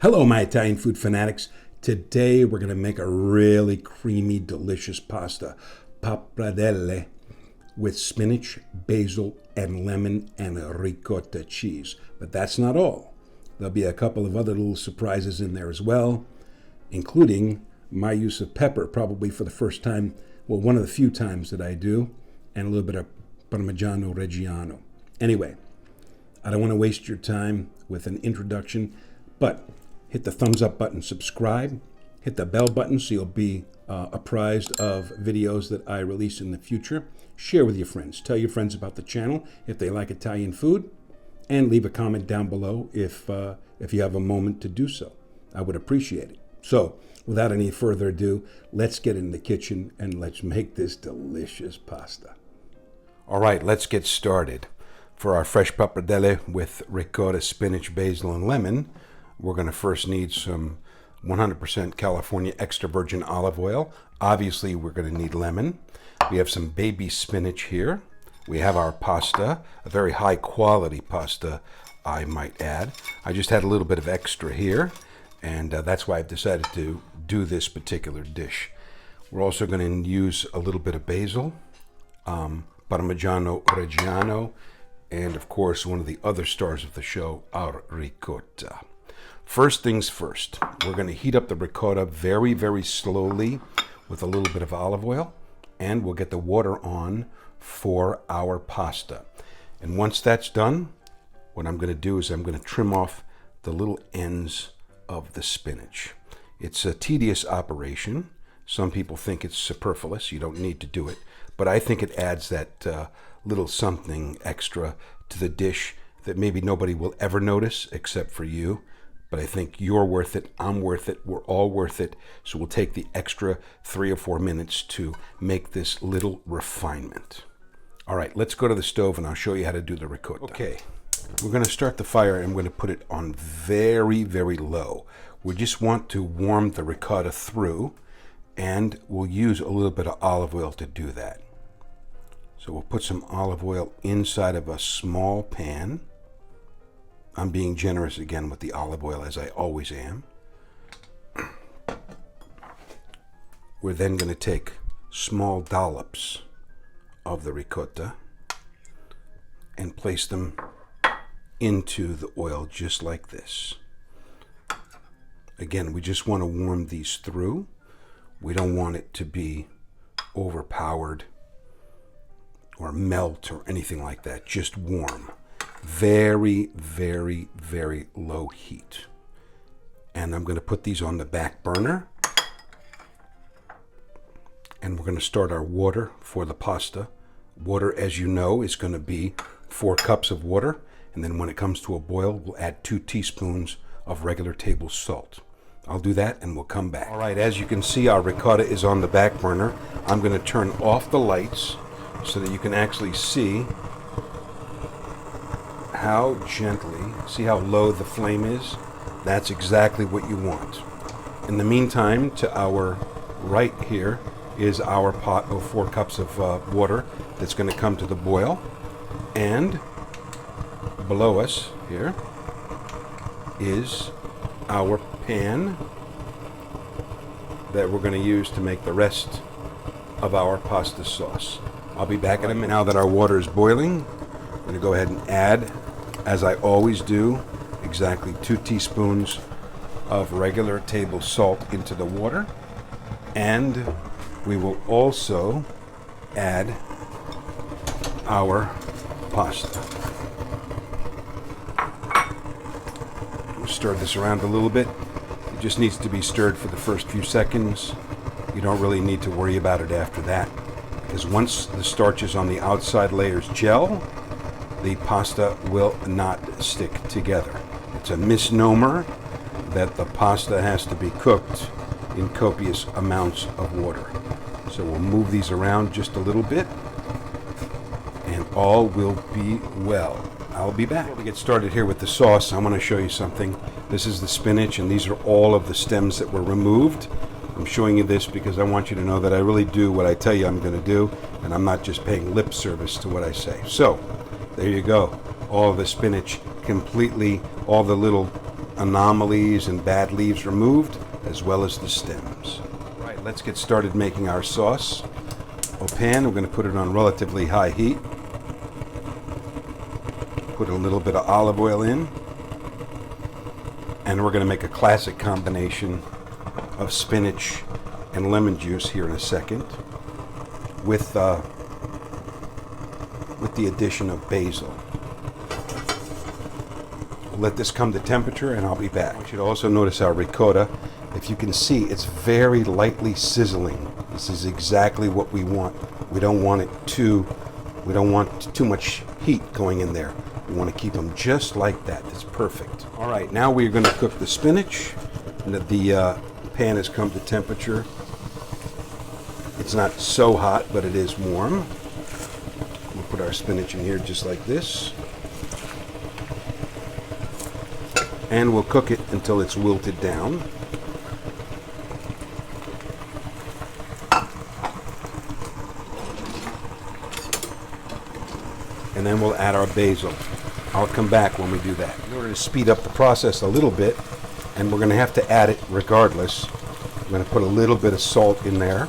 Hello, my Italian food fanatics. Today we're going to make a really creamy, delicious pasta, pappardelle, with spinach, basil, and lemon, and ricotta cheese. But that's not all. There'll be a couple of other little surprises in there as well, including my use of pepper, probably for the first time, well, one of the few times that I do, and a little bit of Parmigiano-Reggiano. Anyway, I don't want to waste your time with an introduction, but hit the thumbs up button, subscribe, hit the bell button so you'll be apprised of videos that I release in the future. Share with your friends. Tell your friends about the channel if they like Italian food, and leave a comment down below if you have a moment to do so. I would appreciate it. So, without any further ado, let's get in the kitchen and let's make this delicious pasta. All right, let's get started. For our fresh pappardelle with ricotta, spinach, basil, and lemon, we're going to first need some 100% California extra virgin olive oil. Obviously, we're going to need lemon. We have some baby spinach here. We have our pasta, a very high quality pasta, I might add. I just had a little bit of extra here, and that's why I've decided to do this particular dish. We're also going to use a little bit of basil, Parmigiano-Reggiano, and of course, one of the other stars of the show, our ricotta. First things first, we're going to heat up the ricotta very, very slowly with a little bit of olive oil, and we'll get the water on for our pasta. And once that's done, what I'm going to do is I'm going to trim off the little ends of the spinach. It's a tedious operation. Some people think it's superfluous. You don't need to do it. But I think it adds that little something extra to the dish that maybe nobody will ever notice except for you. But I think you're worth it, I'm worth it, we're all worth it. So we'll take the extra 3 or 4 minutes to make this little refinement. All right, let's go to the stove and I'll show you how to do the ricotta. Okay, we're going to start the fire and we're going to put it on very, very low. We just want to warm the ricotta through, and we'll use a little bit of olive oil to do that. So we'll put some olive oil inside of a small pan. I'm being generous again with the olive oil, as I always am. We're then going to take small dollops of the ricotta and place them into the oil just like this. Again, we just want to warm these through. We don't want it to be overpowered or melt or anything like that. Just warm. Very, very, very low heat. And I'm going to put these on the back burner. And we're going to start our water for the pasta. Water, as you know, is going to be 4 cups of water. And then when it comes to a boil, we'll add 2 teaspoons of regular table salt. I'll do that and we'll come back. All right, as you can see, our ricotta is on the back burner. I'm going to turn off the lights so that you can actually see how gently, see how low the flame is? That's exactly what you want. In the meantime, to our right here is our pot of 4 cups of water that's going to come to the boil. And below us here is our pan that we're going to use to make the rest of our pasta sauce. I'll be back in a minute. Now that our water is boiling, I'm going to go ahead and add, as I always do, exactly 2 teaspoons of regular table salt into the water. And we will also add our pasta. We'll stir this around a little bit. It just needs to be stirred for the first few seconds. You don't really need to worry about it after that, because once the starches on the outside layers gel, the pasta will not stick together. It's a misnomer that the pasta has to be cooked in copious amounts of water. So we'll move these around just a little bit and all will be well. I'll be back. Before we get started here with the sauce, I want to show you something. This is the spinach, and these are all of the stems that were removed. I'm showing you this because I want you to know that I really do what I tell you I'm going to do, and I'm not just paying lip service to what I say. So, there you go. All of the spinach completely, all the little anomalies and bad leaves removed, as well as the stems. All right, let's get started making our sauce. A pan, we're going to put it on relatively high heat. Put a little bit of olive oil in. And we're going to make a classic combination of spinach and lemon juice here in a second with the addition of basil. We'll let this come to temperature and I'll be back. You should also notice our ricotta. If you can see, it's very lightly sizzling. This is exactly what we want. We don't want too much heat going in there. We want to keep them just like that. That's perfect. All right, now we're going to cook the spinach. The pan has come to temperature. It's not so hot, but it is warm. We'll put our spinach in here just like this. And we'll cook it until it's wilted down. And then we'll add our basil. I'll come back when we do that. In order to speed up the process a little bit, and we're going to have to add it regardless, I'm going to put a little bit of salt in there.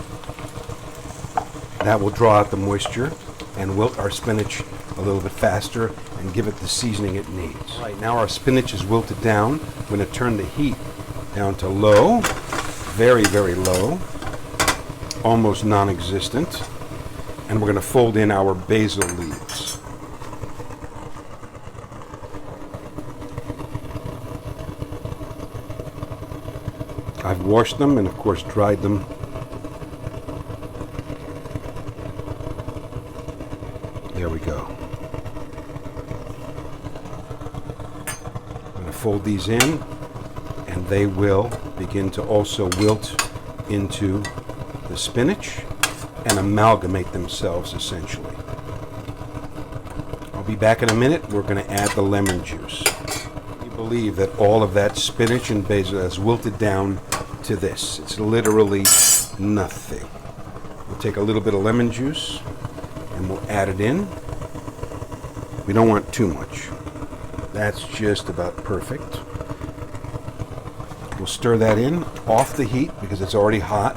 That will draw out the moisture and wilt our spinach a little bit faster and give it the seasoning it needs. All right, now our spinach is wilted down. I'm going to turn the heat down to low, very, very low, almost non-existent. And we're going to fold in our basil leaves. I've washed them and of course dried them. There we go. I'm going to fold these in and they will begin to also wilt into the spinach and amalgamate themselves essentially. I'll be back in a minute. We're going to add the lemon juice. We believe that all of that spinach and basil has wilted down to this. It's literally nothing. We'll take a little bit of lemon juice and we'll add it in. We don't want too much. That's just about perfect. We'll stir that in off the heat because it's already hot.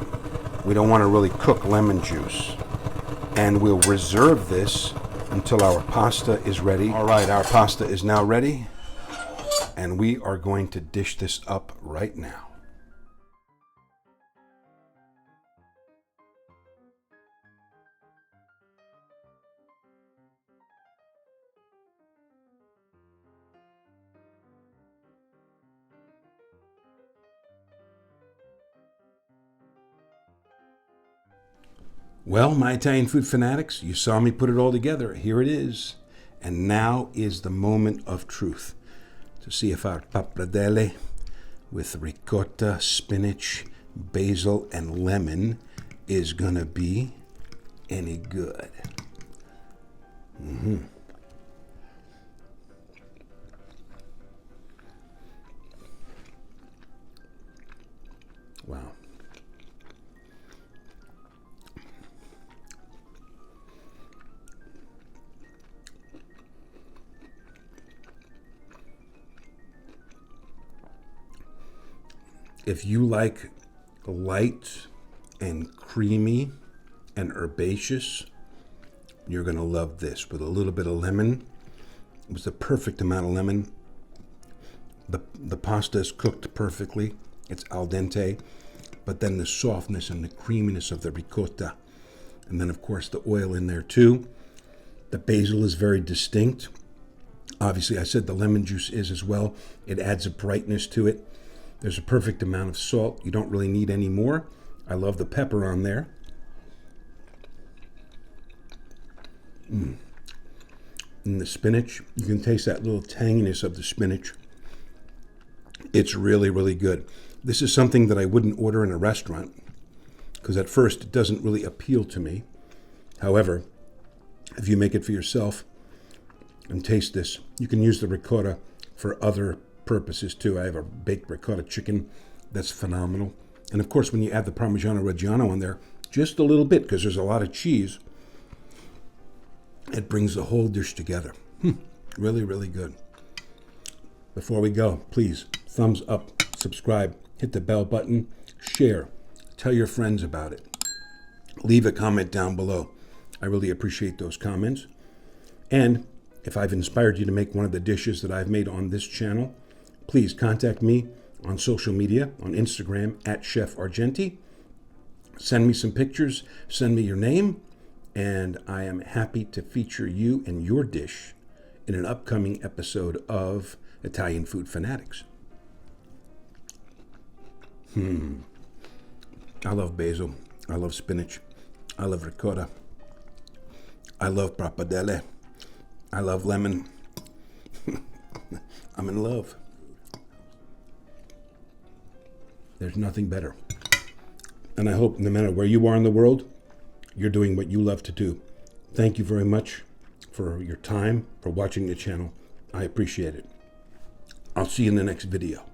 We don't want to really cook lemon juice. And we'll reserve this until our pasta is ready. All right, our pasta is now ready. And we are going to dish this up right now. Well, my Italian food fanatics, you saw me put it all together. Here it is. And now is the moment of truth to see if our pappardelle with ricotta, spinach, basil, and lemon is going to be any good. Wow. If you like light and creamy and herbaceous, you're going to love this with a little bit of lemon. It was the perfect amount of lemon. The pasta is cooked perfectly. It's al dente, but then the softness and the creaminess of the ricotta. And then, of course, the oil in there, too. The basil is very distinct. Obviously, I said the lemon juice is as well. It adds a brightness to it. There's a perfect amount of salt. You don't really need any more. I love the pepper on there. And the spinach, you can taste that little tanginess of the spinach. It's really, really good. This is something that I wouldn't order in a restaurant because at first it doesn't really appeal to me. However, if you make it for yourself and taste this, you can use the ricotta for other purposes too. I have a baked ricotta chicken that's phenomenal. And of course, when you add the Parmigiano-Reggiano on there, just a little bit, because there's a lot of cheese, it brings the whole dish together. Really, really good. Before we go, please thumbs up, subscribe, hit the bell button, share, tell your friends about it. Leave a comment down below. I really appreciate those comments. And if I've inspired you to make one of the dishes that I've made on this channel, please contact me on social media, on Instagram at Chef Argenti. Send me some pictures, send me your name, and I am happy to feature you and your dish in an upcoming episode of Italian Food Fanatics. I love basil. I love spinach. I love ricotta. I love pappardelle. I love lemon. I'm in love. There's nothing better. And I hope no matter where you are in the world, you're doing what you love to do. Thank you very much for your time, for watching the channel. I appreciate it. I'll see you in the next video.